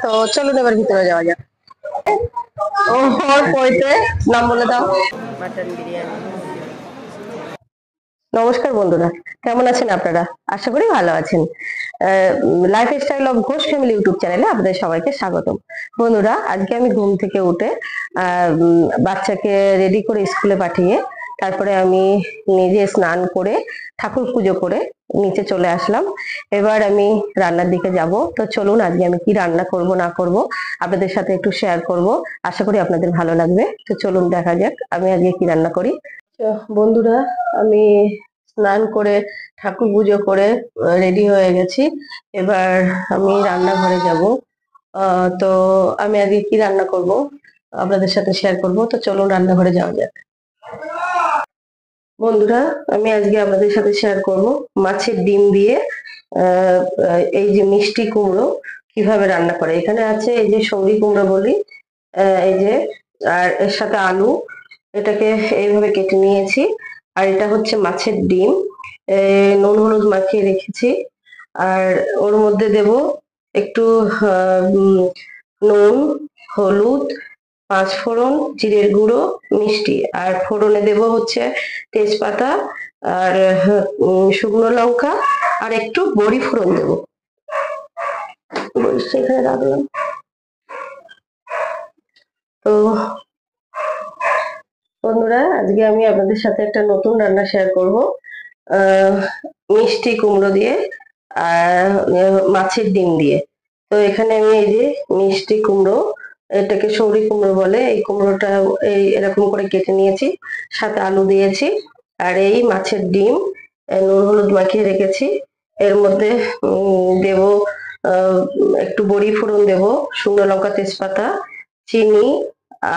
তো চলুন এবার ভিতরে যাওয়া যাক। ওর পইতে নাম বলে দাও। মাটন বিরিয়ানি। নমস্কার বন্ধুরা, কেমন আছেন আপনারা? আশা করি ভালো আছেন। Life style of Ghosh family YouTube চ্যানেলে আপনাদের সবাইকে স্বাগতম। বন্ধুরা, আজকে আমি ঘুম থেকে উঠে বাচ্চাকে রেডি করে স্কুলে পাঠিয়ে তারপরে আমি নিজে স্নান করে ঠাকুর পুজো করে নিচে চলে আসলাম। এবার আমি রান্নার দিকে যাব। তো চলুন আজকে আমি কি রান্না করব না করব আপনাদের সাথে একটু শেয়ার করব। আশা করি আপনাদের ভালো লাগবে। তো চলুন দেখা যাক আমি আজকে কি রান্না করি। তো বন্ধুরা, আমি স্নান করে ঠাকুর পুজো করে রেডি হয়ে গেছি। এবার আমি রান্নাঘরে যাব। তো আমি আজকে কি রান্না করব আপনাদের সাথে শেয়ার করব। তো চলুন রান্নাঘরে যাওয়া যাক। বন্ধুরা, আমি আজকে আপনাদের সাথে শেয়ার করব মাছের ডিম দিয়ে এই যে মিষ্টি কুমড়ো কিভাবে রান্না করে। এখানে আছে এই যে সবজি কুমড়ো বলি, এই যে, আর এর সাথে আলু, এটাকে এইভাবে কেটে নিয়েছি। আর এটা হচ্ছে মাছের ডিম, নুন হলুদ মাখিয়ে রেখেছি। আর ওর মধ্যে দেব একটু নুন, হলুদ, পাঁচফোড়ন, জিরের গুঁড়ো, মিষ্টি। আর ফোড়নে দেব হচ্ছে তেজপাতা আর শুকনো লঙ্কা আর একটু বড়ি ফোড়ন দেব। বড়িটা এখানে রাখলাম। তো বন্ধুরা, আজকে আমি আপনাদের সাথে একটা নতুন রান্না শেয়ার করব, আহ মিষ্টি কুমড়ো দিয়ে আর মাছের ডিম দিয়ে। তো এখানে আমি এই যে মিষ্টি কুমড়ো, এটাকে সৌরি কুমড়ো বলে, এই কুমড়োটা এই এরকম করে কেটে নিয়েছি, সাথে আলু দিয়েছি। আর এই মাছের ডিম নুন হলুদ মাখিয়ে রেখেছি। এর মধ্যে দেব একটু বড়ি ফোড়ন দেব, শুকনো লঙ্কা, তেজপাতা, চিনি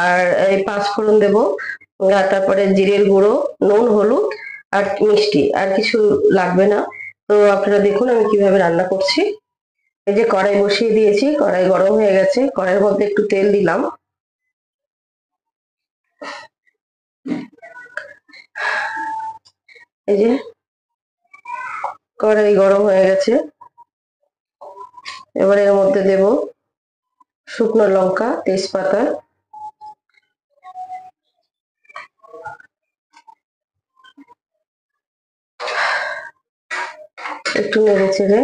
আর এই পাঁচ ফোড়ন দেব। আর তারপরে জিরের গুঁড়ো, নুন, হলুদ আর মিষ্টি, আর কিছু লাগবে না। তো আপনারা দেখুন আমি কিভাবে রান্না করছি। এই যে কড়াই বসিয়ে দিয়েছি, কড়াই গরম হয়ে গেছে, কড়াইয়ের মধ্যে একটু তেল দিলাম। এই যে কড়াই গরম হয়ে গেছে, এবার এর মধ্যে দেব শুকনো লঙ্কা, তেজপাতা, একটু নেড়ে চেড়ে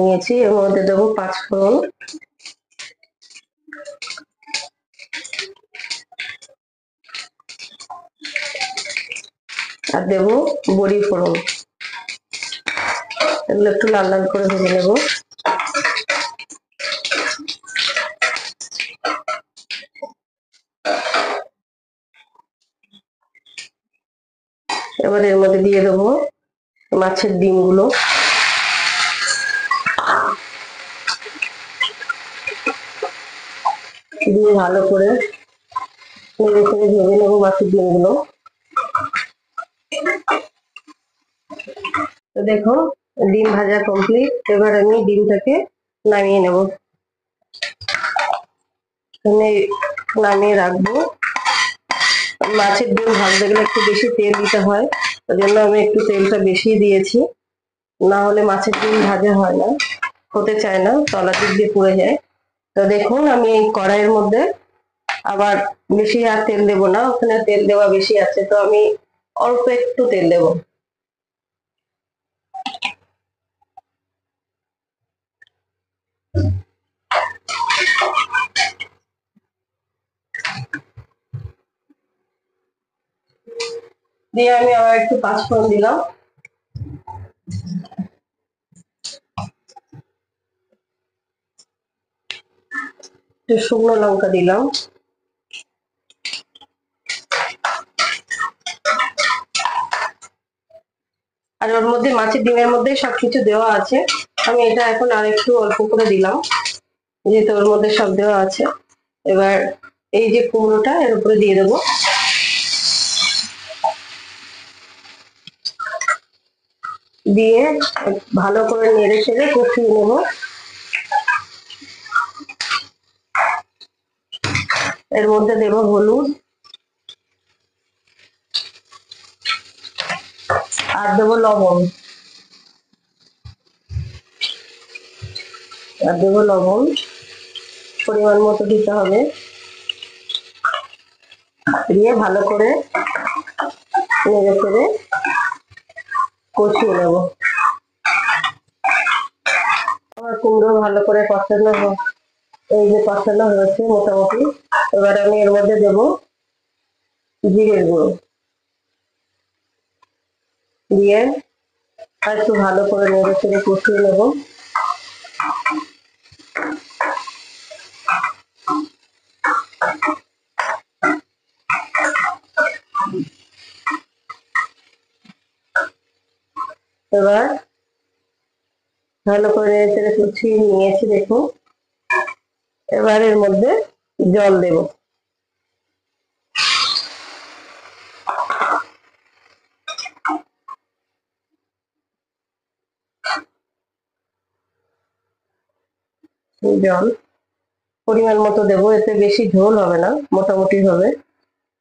নিয়েছি। এর মধ্যে দেবো পাঁচ ফোড়ন, আর দেবো বড়ি ফোড়ন। এগুলো একটু লাল লাল করে ভেজে নেব। এবার এর মধ্যে দিয়ে দেবো মাছের ডিমগুলো। দিয়ে ভালো করে নেড়ে চেড়ে ভেজে নেবো মাছের ডিমগুলো। তো দেখো, ডিম ভাজা কমপ্লিট। এবার আমি ডিমটাকে নামিয়ে নেব, নামিয়ে রাখবো। মাছের ডিম ভাজতে গেলে একটু বেশি তেল দিতে হয়, ওই জন্য আমি একটু তেলটা বেশি দিয়েছি, না হলে মাছের ডিম ভাজা হয় না, হতে চায় না, তলার দিক দিয়ে পুড়ে যায়। তো দেখুন আমি এই কড়াইয়ের মধ্যে আবার বেশি আর তেল দেবো না, ওখানে তেল দেওয়া বেশি আছে, তো আমি অল্প একটু তেল দেবো। দিয়ে আমি আবার একটু পাঁচফোড়ন দিলাম, একটু শুকনো লঙ্কা দিলাম, আর ওর মধ্যে মাছের ডিমের মধ্যে সবকিছু দেওয়া আছে। আমি এটা এখন আর একটু অল্প করে দিলাম, যেহেতু ওর মধ্যে সব দেওয়া আছে। এবার এই যে কুমড়োটা এর উপরে দিয়ে দেবো, দিয়ে ভালো করে নেড়ে চেড়ে কষিয়ে নেবো। এর মধ্যে দেব হলুদ, আর দেবো লবণ, পরিমাণ মতো দিতে হবে। দিয়ে ভালো করে নেড়ে চেড়ে কষিয়ে নেব। আমার কুমড়ো ভালো করে কষানো, এই যে কষানো হয়েছে মোটামুটি। এবার আমি এর মধ্যে দেব জিরের গুঁড়ো, দিয়ে আর একটু ভালো করে নেড়ে চেড়ে কষিয়ে নেব। এবার ভালো করে নেড়ে চেড়ে কষিয়ে নিয়েছি দেখুন। এবার এর মধ্যে জল দেব। জল পরিমাণ মতো দেব, এতে বেশি ঝোল হবে না, মোটামুটি হবে,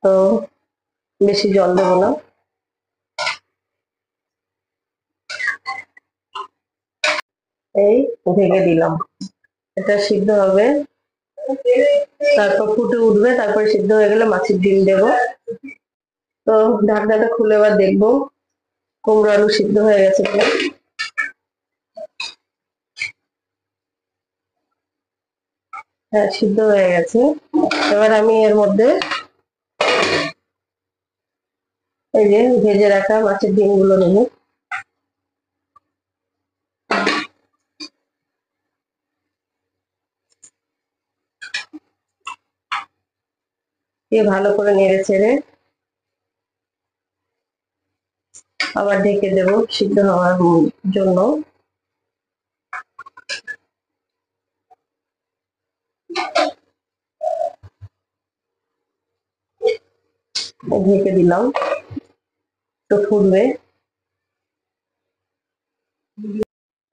তো বেশি জল দেব না। এই ঢেকে দিলাম, এটা সিদ্ধ হবে, তারপর ফুটে উঠবে, তারপরে সিদ্ধ হয়ে গেলে মাছের ডিম দেব। তো ঢাকনাটা খুলে এবার দেখবো কুমড়ো আলু সিদ্ধ হয়ে গেছে কিনা। হ্যাঁ, সিদ্ধ হয়ে গেছে। এবার আমি এর মধ্যে এই যে ভেজে রাখা মাছের ডিমগুলো নেব। দিয়ে ভালো করে নেড়ে চেড়ে আবার ঢেকে দেব সিদ্ধ হওয়ার জন্য। ঢেকে দিলাম, তো ফুটবে।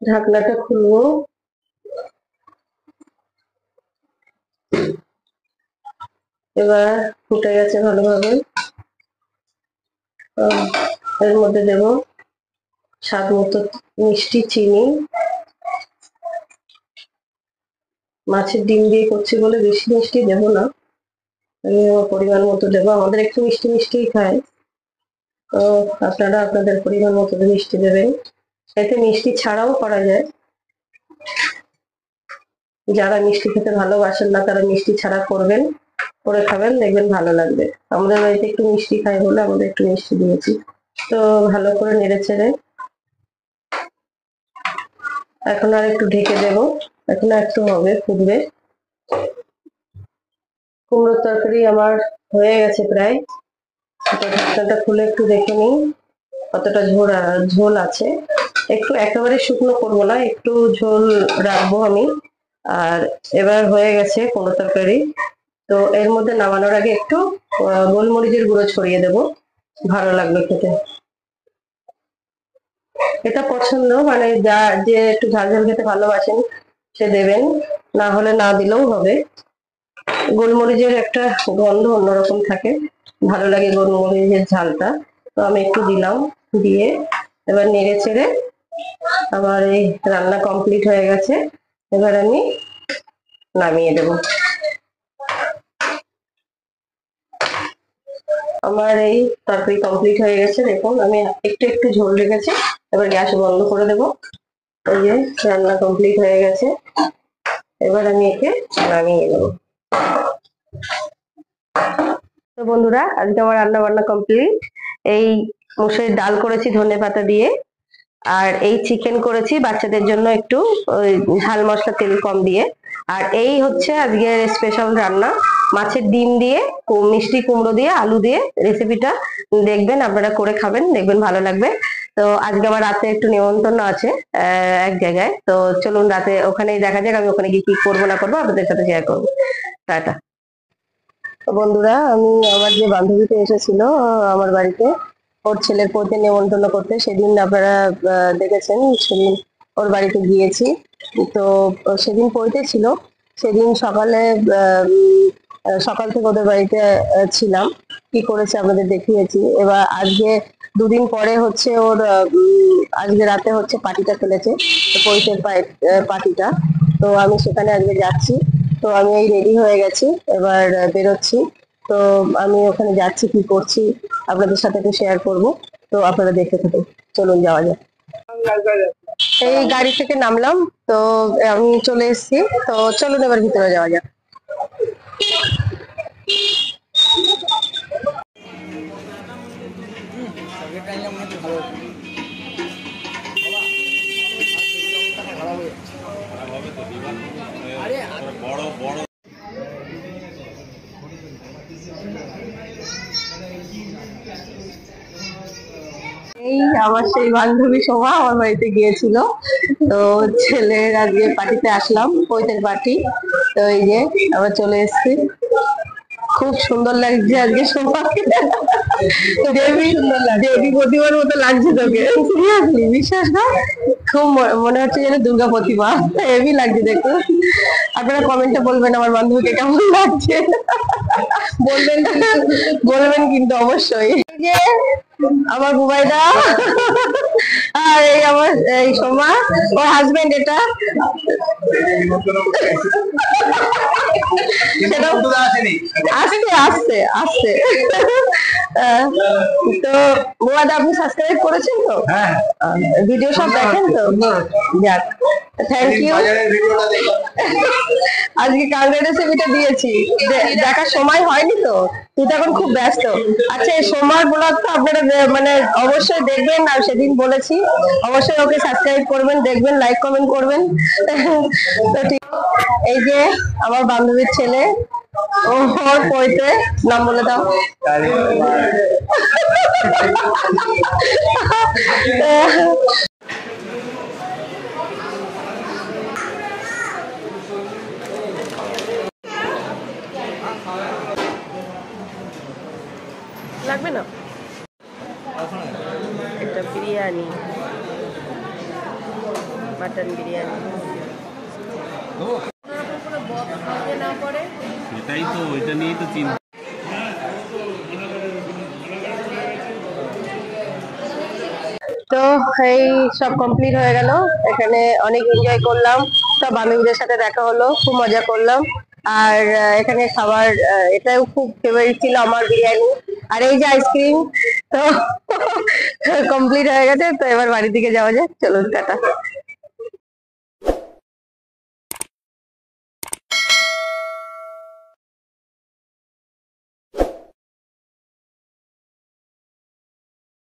ঢাকনাটা খুলবো, এবার ফুটে গেছে ভালোভাবে। এর মধ্যে দেব স্বাদ মতো মিষ্টি, চিনি। মাছের ডিম দিয়ে করছি বলে বেশি মিষ্টি দেব না, আমি আমার পরিমাণ মতো দেবো। আমাদের একটু মিষ্টি মিষ্টিই খায়, তো আপনারা আপনাদের পরিমাণ মতো মিষ্টি দেবেন। এতে মিষ্টি ছাড়াও করা যায়, যারা মিষ্টি খেতে ভালোবাসেন না তারা মিষ্টি ছাড়া করবেন, করে খাবেন, দেখবেন ভালো লাগবে। আমাদের বাড়িতে একটু মিষ্টি খাই বলে আমাদের একটু মিষ্টি দিয়েছি। তো ভালো করে নেড়ে চেড়ে এখন আর একটু ঢেকে দেব, এখন আর একটু হবে, ফুটবে। কুমড়োর তরকারি আমার হয়ে গেছে প্রায়। ঢাকনাটা খুলে একটু দেখে নিই কতটা ঝোল আছে। একটু একেবারে শুকনো করবো না, একটু ঝোল রাখবো আমি। আর এবার হয়ে গেছে কুমড়ো তরকারি। তো এর মধ্যে নামানোর আগে একটু গোলমরিচের গুঁড়ো ছড়িয়ে দেব, ভালো লাগবে খেতে। এটা পছন্দ, মানে যে একটু ঝাল ঝাল খেতে ভালোবাসেন সে দেবেন, না হলে না দিলেও হবে। গোলমরিচের একটা গন্ধ অন্যরকম থাকে, ভালো লাগে গোলমরিচের ঝালটা। তো আমি একটু দিলাম, দিয়ে এবার নেড়ে চেড়ে আমার এই রান্না কমপ্লিট হয়ে গেছে। এবার আমি নামিয়ে দেব। আমার এই তরকারি কমপ্লিট হয়ে গেছে দেখুন, আমি একটু একটু ঝোল রেখেছি। এবার গ্যাস বন্ধ করে দেব। এই যে রান্না কমপ্লিট হয়ে গেছে, এবার আমি একে নামিয়ে নেব। তো বন্ধুরা, আজকে আমার রান্না বান্না কমপ্লিট। এই মুসুরির ডাল করেছি ধনেপাতা দিয়ে, আর এই চিকেন করেছি বাচ্চাদের জন্য একটু ওই ঝাল মশলা তেল কম দিয়ে। আর এই হচ্ছে আজকের স্পেশাল রান্না, মাছের ডিম দিয়ে মিষ্টি কুমড়ো দিয়ে আলু দিয়ে রেসিপিটা দেখবেন, আপনারা করে খাবেন, দেখবেন ভালো লাগবে। তো আজকে আমার রাতে একটু নিমন্ত্রণ আছে এক জায়গায়, তো চলুন রাতে ওখানেই দেখা যাক আমি ওখানে গিয়ে কি করবো না করবো আপনাদের সাথে শেয়ার করবো। টাটা। তো বন্ধুরা, আমি আমার যে বান্ধবীটা এসেছিল আমার বাড়িতে ওর ছেলের পৈতে নেমন্তন্ন করতে, সেদিন আপনারা দেখেছেন, সেদিন ওর বাড়িতে গিয়েছি। তো সেদিন পৈতে ছিল, সেদিন সকালে সকাল থেকে ওদের বাড়িতে ছিলাম, কি করেছে আপনাদের দেখিয়েছি। এবার আজকে দুদিন পরে হচ্ছে ওর আজকে রাতে হচ্ছে পার্টিটা ফেলেছে, পৈতের পার্টিটা। তো আমি সেখানে আজকে যাচ্ছি। তো আমি এই রেডি হয়ে গেছি, এবার বেরোচ্ছি। তো আমি ওখানে যাচ্ছি, কি করছি আপনাদের সাথে একটু শেয়ার করব। তো আপনারা দেখতে থাকুন, চলুন যাওয়া যাক। এই গাড়ি থেকে নামলাম, তো আমি চলে এসেছি। তো চলুন এবার ভিতরে যাওয়া যাক। এই আমার সেই বান্ধবী শোভা আমার বাড়িতে গিয়েছিল, তো ছেলের আজকে পার্টিতে আসলাম, পৈতের পার্টি। তো এই যে আবার চলে এসেছি। খুব সুন্দর লাগছে আজকে শোভাকে, দেবী দেবী প্রতিমার মতো লাগছে তোকে, সিরিয়াসলি বিশ্বাস কর। খুব মনে হচ্ছে যেন দুর্গা প্রতিমা, হেভি লাগছে দেখতে। আপনারা কমেন্টে বলবেন আমার বান্ধবীকে কেমন লাগছে, বলবেন বলবেন কিন্তু অবশ্যই। এই যে আমার বুবাইদা, আর এই আমার এই সোমা, ওর হাজবেন্ড এটা। আসছে আসছে আসছে। তো বুবাইদা, আপনি সাবস্ক্রাইব করেছেন তো? ভিডিও সব দেখেন তো? যাক, থ্যাংক ইউ। আজকে কালকে রেসিপিটা দিয়েছি, দেখার সময় হয়নি তো, তুই তো এখন খুব ব্যস্ত। আচ্ছা, এই সোমবার ব্লগ তো আপনারা মানে অবশ্যই দেখবেন, আর সেদিন বলেছি অবশ্যই ওকে সাবস্ক্রাইব করবেন, দেখবেন, লাইক কমেন্ট করবেন। তো ঠিক, এই যে আমার বান্ধবীর ছেলে, ও ওর পৈতে, নাম বলে দাও। লাগবে না, এটা বিরিয়ানি, মাটন বিরিয়ানি। এটাই তো, এটা নিয়েই তো চিন্তা। তো এই সব কমপ্লিট হয়ে গেল, এখানে অনেক এনজয় করলাম, সব বান্ধবীদের সাথে দেখা হলো, খুব মজা করলাম। আর এখানে খাবার এটাও খুব ফেভারিট ছিল আমার, বিরিয়ানি আর এই যে আইসক্রিম। তো কমপ্লিট হয়ে গেছে, তো এবার বাড়ির দিকে যাওয়া যায়, চলুন টাটা।